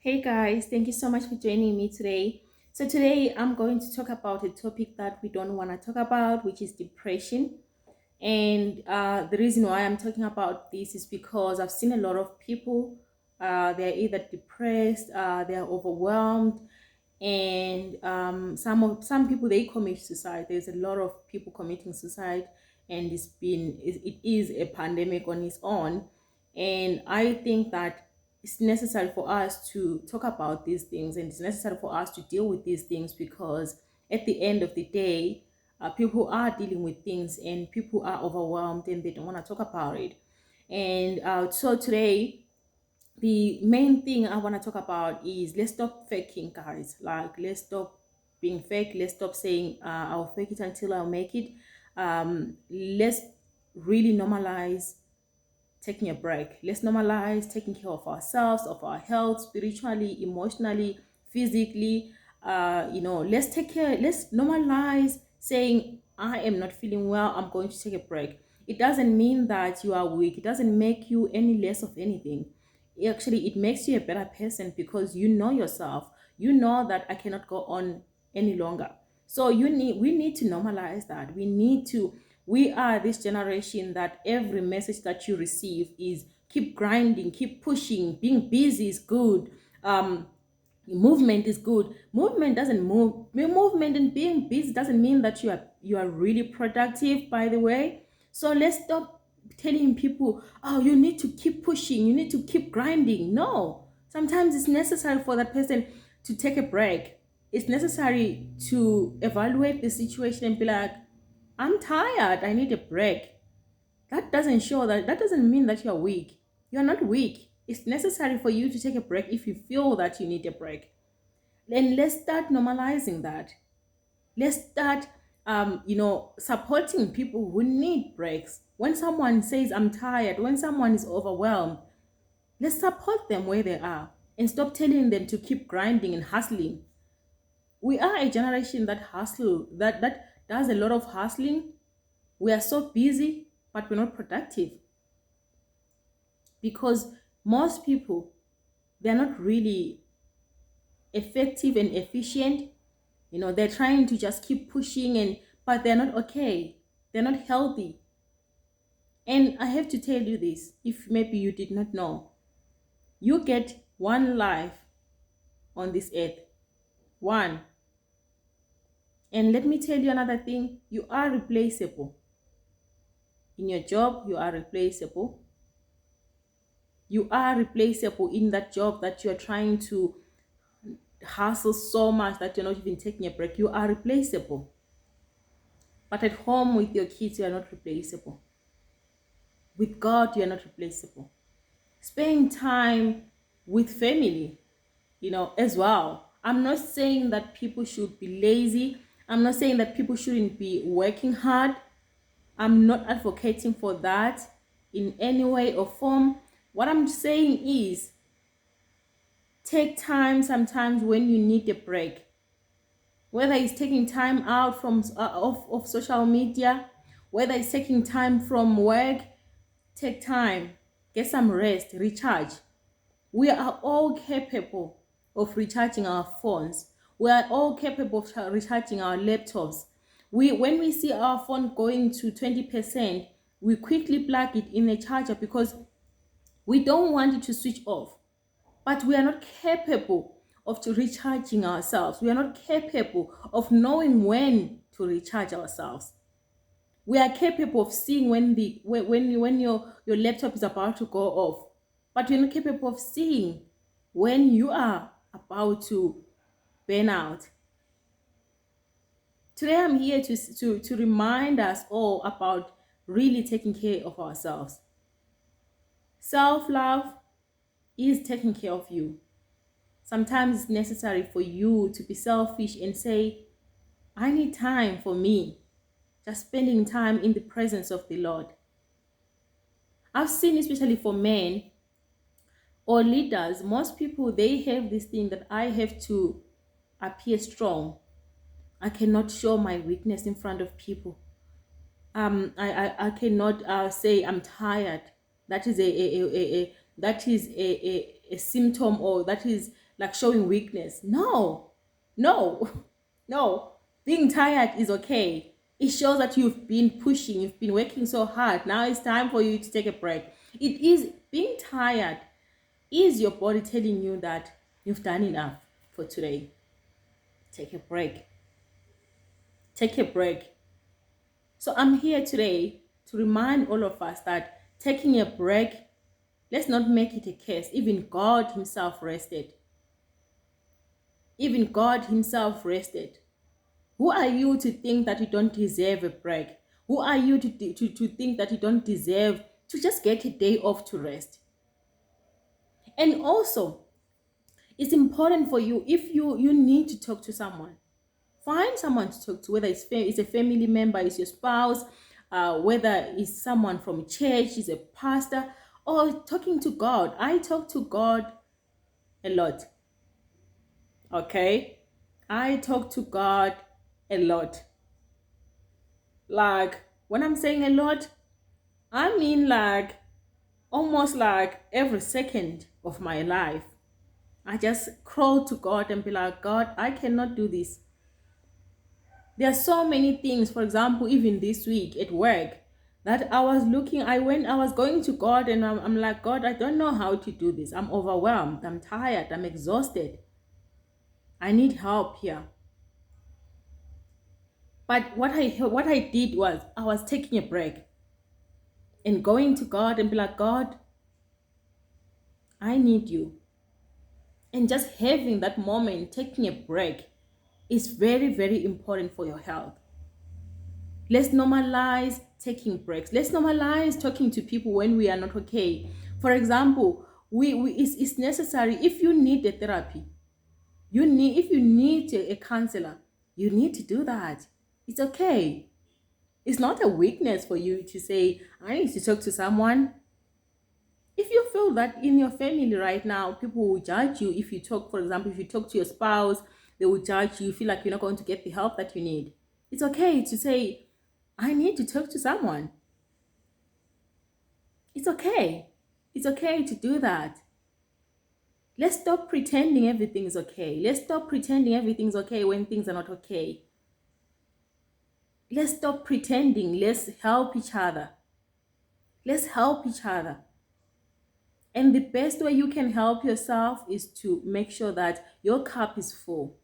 Hey guys, thank you so much for joining me today. So, today I'm going to talk about a topic that we don't want to talk about, which is depression. And the reason why I'm talking about this is because I've seen a lot of people, they're either depressed, they're overwhelmed, and some people they commit suicide. There's a lot of people committing suicide, and it is a pandemic on its own. And I think that it's necessary for us to talk about these things, and it's necessary for us to deal with these things because at the end of the day, people are dealing with things and people are overwhelmed and they don't want to talk about it. And so today, the main thing I want to talk about is let's stop faking, guys. Like, let's stop being fake. Let's stop saying, I'll fake it until I'll make it. Let's really normalize taking a break. Let's normalize taking care of ourselves, of our health, spiritually, emotionally, physically. Let's normalize saying, I am not feeling well, I'm going to take a break. It doesn't mean that you are weak, it doesn't make you any less of anything. Actually, it makes you a better person because you know yourself. You know that I cannot go on any longer. So we need to normalize that. We are this generation that every message that you receive is keep grinding, keep pushing, being busy is good. Movement is good. Movement doesn't move. Movement and being busy doesn't mean that you are really productive, by the way. So let's stop telling people, oh, you need to keep pushing, you need to keep grinding. No, sometimes it's necessary for that person to take a break. It's necessary to evaluate the situation and be like, I'm tired, I need a break. That doesn't mean that you're weak. You're not weak. It's necessary for you to take a break if you feel that you need a break. Then let's start normalizing that. Let's start supporting people who need breaks. When someone says I'm tired, when someone is overwhelmed, let's support them where they are and stop telling them to keep grinding and hustling. We are a generation that does a lot of hustling. We are so busy, but we're not productive because most people, they're not really effective and efficient. They're trying to just keep pushing, but they're not okay. They're not healthy. And I have to tell you this, if maybe you did not know, you get one life on this earth. One. And let me tell you another thing, you are replaceable. In your job, you are replaceable. You are replaceable in that job that you're trying to hustle so much that you're not even taking a break. You are replaceable. But at home with your kids, you are not replaceable. With God, you are not replaceable. Spend time with family, as well. I'm not saying that people should be lazy. I'm not saying that people shouldn't be working hard. I'm not advocating for that in any way or form. What I'm saying is take time sometimes when you need a break. Whether it's taking time out from of social media, whether it's taking time from work, take time, get some rest, recharge. We are all capable of recharging our phones. We are all capable of recharging our laptops. When we see our phone going to 20%, we quickly plug it in a charger because we don't want it to switch off. But we are not capable of recharging ourselves. We are not capable of knowing when to recharge ourselves. We are capable of seeing when your laptop is about to go off, but we're not capable of seeing when you are about to burn out. Today I'm here to remind us all about really taking care of ourselves. Self-love is taking care of you. Sometimes it's necessary for you to be selfish and say, I need time for me. Just spending time in the presence of the Lord. I've seen, especially for men or leaders, most people, they have this thing that I have to appear strong. I cannot show my weakness in front of people. I cannot say I'm tired. That is a symptom, or that is like showing weakness. No, no, no. Being tired is okay. It shows that you've been pushing, you've been working so hard. Now it's time for you to take a break. It is being tired, is your body telling you that you've done enough for today. Take a break. Take a break. So I'm here today to remind all of us that taking a break, let's not make it a curse. Even God Himself rested. Even God Himself rested. Who are you to think that you don't deserve a break? Who are you to think that you don't deserve to just get a day off to rest? And also, it's important for you, if you need to talk to someone, find someone to talk to, whether it's a family member, it's your spouse, whether it's someone from church, it's a pastor, or talking to God. I talk to God a lot. Okay? I talk to God a lot. Like, when I'm saying a lot, I mean like almost like every second of my life. I just crawl to God and be like, God, I cannot do this. There are so many things, for example, even this week at work, that I was going to God, and I'm like, God, I don't know how to do this. I'm overwhelmed. I'm tired. I'm exhausted. I need help here. But what I did was I was taking a break and going to God and be like, God, I need you. And just having that moment, taking a break, is very, very important for your health. Let's normalize taking breaks. Let's normalize talking to people when we are not okay. For example, it's necessary. If you need a therapy, if you need a counselor, you need to do that. It's okay. It's not a weakness for you to say, I need to talk to someone. If you feel that in your family right now, people will judge you if you talk, for example, if you talk to your spouse, they will judge you, you feel like you're not going to get the help that you need. It's okay to say, I need to talk to someone. It's okay. It's okay to do that. Let's stop pretending everything is okay. Let's stop pretending everything's okay when things are not okay. Let's stop pretending. Let's help each other. Let's help each other. And the best way you can help yourself is to make sure that your cup is full.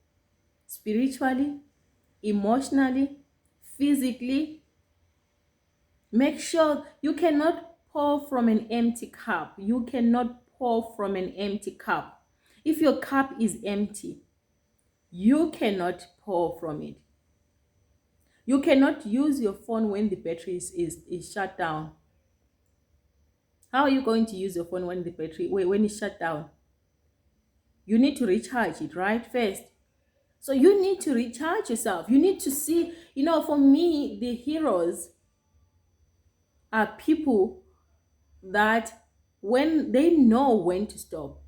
Spiritually, emotionally, physically. Make sure you cannot pour from an empty cup. You cannot pour from an empty cup. If your cup is empty, you cannot pour from it. You cannot use your phone when the battery is shut down. How are you going to use your phone when it's shut down? You need to recharge it, right? First. So you need to recharge yourself. You need to see, for me, the heroes are people that when they know when to stop.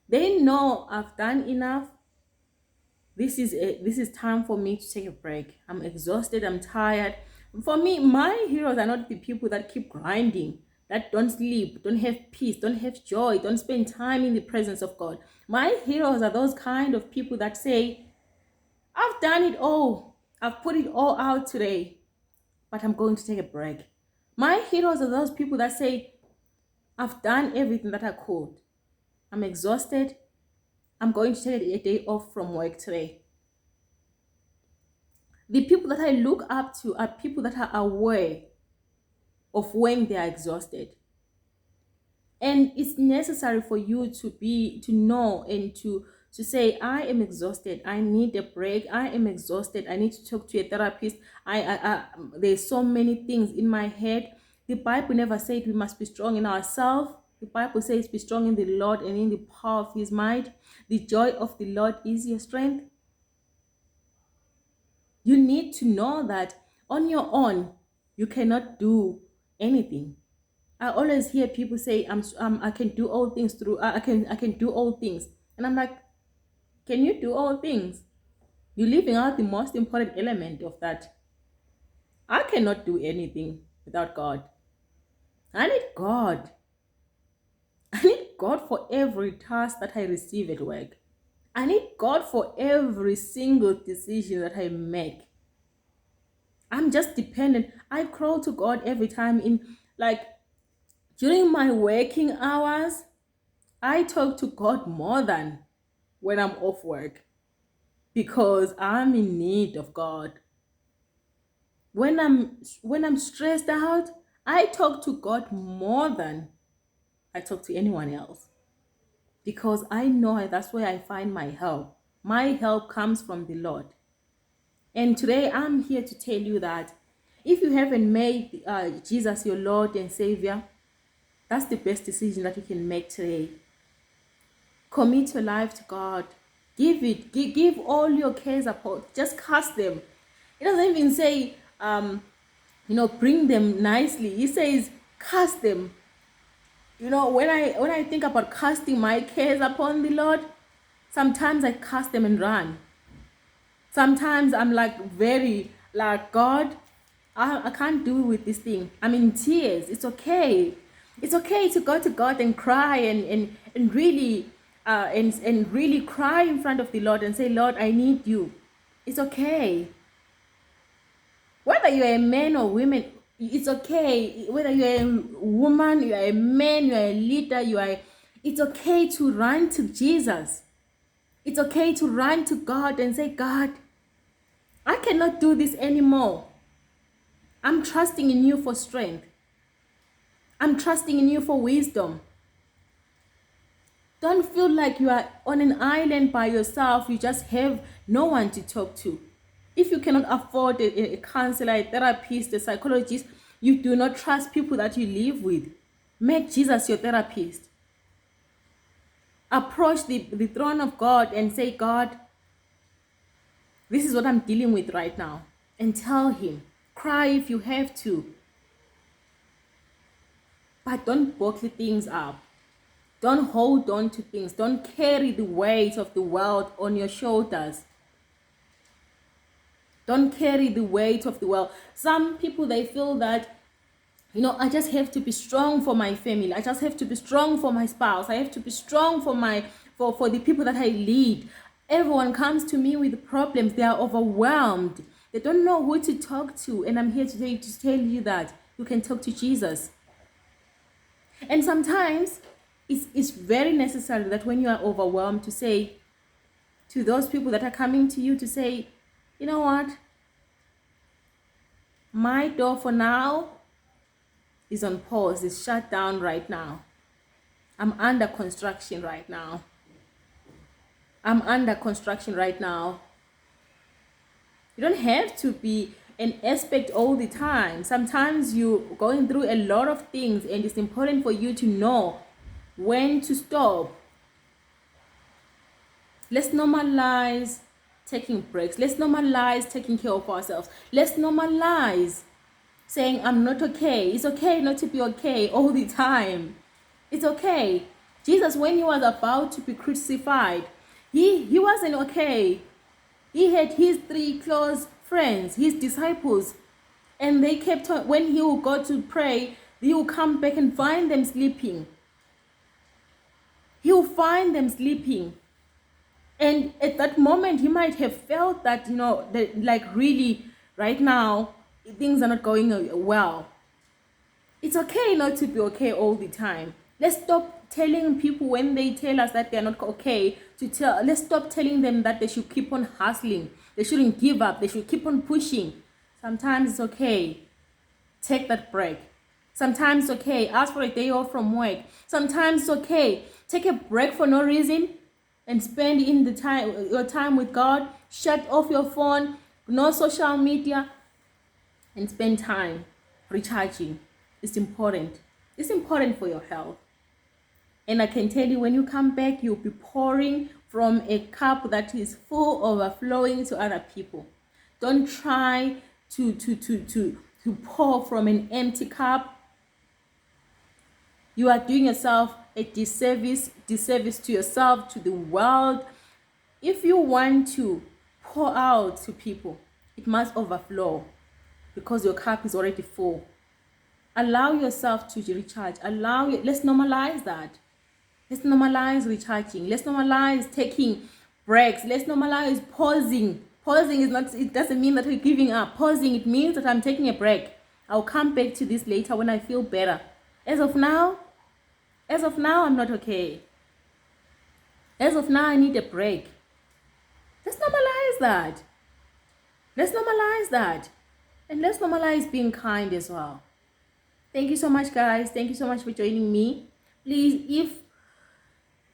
They know I've done enough. This is time for me to take a break. I'm exhausted, I'm tired. For me, my heroes are not the people that keep grinding, that don't sleep, don't have peace, don't have joy, don't spend time in the presence of God. My heroes are those kind of people that say, I've done it all. I've put it all out today, but I'm going to take a break. My heroes are those people that say, I've done everything that I could. I'm exhausted. I'm going to take a day off from work today. The people that I look up to are people that are aware of when they are exhausted. And it's necessary for you to know and to say, I am exhausted. I need a break. I am exhausted. I need to talk to a therapist. There's so many things in my head. The Bible never said we must be strong in ourselves. The Bible says be strong in the Lord and in the power of His might. The joy of the Lord is your strength. You need to know that on your own, you cannot do anything. I always hear people say, I can do all things through, I can do all things. And I'm like, can you do all things? You're leaving out the most important element of that. I cannot do anything without God. I need God. I need God for every task that I receive at work. I need God for every single decision that I make. I'm just dependent. I crawl to God every time during my working hours. I talk to God more than when I'm off work because I'm in need of God. When I'm stressed out, I talk to God more than I talk to anyone else because I know that's where I find my help. My help comes from the Lord. And today I'm here to tell you that if you haven't made Jesus your Lord and Savior, that's the best decision that you can make today. Commit your life to God. Give all your cares upon. Just cast them. It doesn't even say, bring them nicely. He says, cast them. When I think about casting my cares upon the Lord, sometimes I cast them and run. Sometimes I'm God, I can't do with this thing. I'm in tears. It's okay. It's okay to go to God and cry and really and really cry in front of the Lord and say, Lord, I need you. It's okay. Whether you're a man or woman, it's okay. Whether you're a woman, you're a man, you're a leader, it's okay to run to Jesus. It's okay to run to God and say, God, I cannot do this anymore. I'm trusting in you for strength. I'm trusting in you for wisdom. Don't feel like you are on an island by yourself. You just have no one to talk to. If you cannot afford a counselor, a therapist, a psychologist, you do not trust people that you live with. Make Jesus your therapist. Approach the throne of God and say, God, this is what I'm dealing with right now. And tell him. Cry if you have to. But don't bottle things up. Don't hold on to things. Don't carry the weight of the world on your shoulders. Don't carry the weight of the world. Some people, they feel that, I just have to be strong for my family. I just have to be strong for my spouse. I have to be strong for the people that I lead. Everyone comes to me with problems. They are overwhelmed. They don't know who to talk to. And I'm here today to tell you that you can talk to Jesus. And sometimes it's very necessary that when you are overwhelmed to say to those people that are coming to you to say, you know what? My door for now is on pause. It's shut down right now. I'm under construction right now. I'm under construction right now. You don't have to be an expert all the time. Sometimes you're going through a lot of things and it's important for you to know when to stop. Let's normalize taking breaks. Let's normalize taking care of ourselves. Let's normalize saying, I'm not okay. It's okay not to be okay all the time. It's okay. Jesus, when he was about to be crucified, he wasn't okay. He had his 3 close friends, his disciples, and they kept on, when he would go to pray, he would come back and find them sleeping. He will find them sleeping. And at that moment, he might have felt that, really, right now, things are not going well. It's okay not to be okay all the time. Let's stop telling people when they tell us that they're not okay, let's stop telling them that they should keep on hustling. They shouldn't give up. They should keep on pushing. Sometimes it's okay. Take that break. Sometimes it's okay. Ask for a day off from work. Sometimes it's okay. Take a break for no reason and spend your time with God. Shut off your phone. No social media. And spend time recharging. It's important. It's important for your health. And I can tell you, when you come back, you'll be pouring from a cup that is full, overflowing to other people. Don't try to pour from an empty cup. You are doing yourself a disservice to yourself, to the world. If you want to pour out to people, it must overflow because your cup is already full. Allow yourself to recharge. Let's normalize that. Let's normalize recharging. Let's normalize taking breaks. Let's normalize pausing. Pausing is not, it doesn't mean that we're giving up. Pausing, it means that I'm taking a break. I'll come back to this later when I feel better. As of now, I'm not okay. As of now, I need a break. Let's normalize that. Let's normalize that. And let's normalize being kind as well. Thank you so much, guys. Thank you so much for joining me. Please, if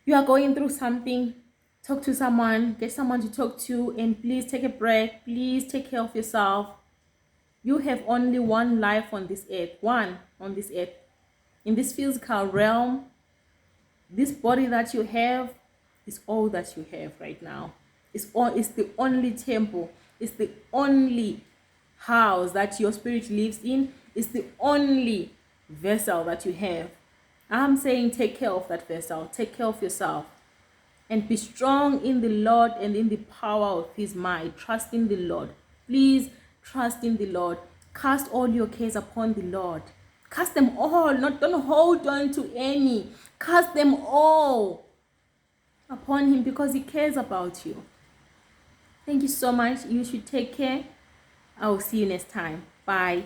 you are going through something, talk to someone, get someone to talk to, and please take a break. Please take care of yourself. You have only one life on this earth, one on this earth. In this physical realm, this body that you have is all that you have right now. It's the only temple. It's the only house that your spirit lives in. It's the only vessel that you have. I'm saying take care of that vessel. Take care of yourself. And be strong in the Lord and in the power of his might. Trust in the Lord. Please trust in the Lord. Cast all your cares upon the Lord. Cast them all. Don't hold on to any. Cast them all upon him because he cares about you. Thank you so much. You should take care. I will see you next time. Bye.